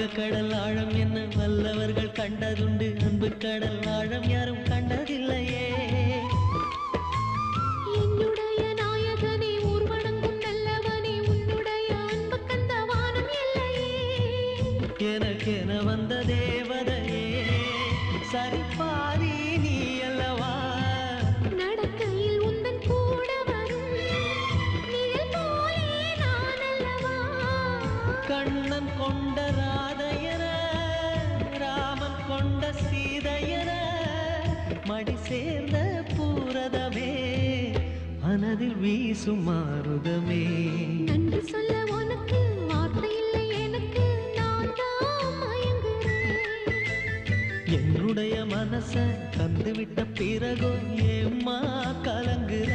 கடல் ஆழம் என்ன வல்லவர்கள் கண்டதுண்டு, அன்பு கடல் ஆழம் யாரும் கண்டதில்லையே. என்னுடைய நாயகனே ஊர்வணங்கும் நல்லவனே, உன்னுடைய அன்பு கந்த வானம் எல்லையே. எனக்கென வந்த தேவதையே சரிபாதி நீ அல்லவா. நடக்கையில் உந்தன் கூட வரும் நிழல் போலே நான் அல்லவா. கண்ணன் கொண்ட ராதையர ராமன் கொண்ட சீதையர மடி சேர்ந்த பூரதமே மனதில் வீசும் மாருதமே. நன்றி சொல்ல உனக்கு வார்த்தை இல்லை எனக்கு, நான் தான் மயங்குறேன். என்னுடைய மனச தந்துவிட்ட பிறகும் ஏம்மா கலங்குற.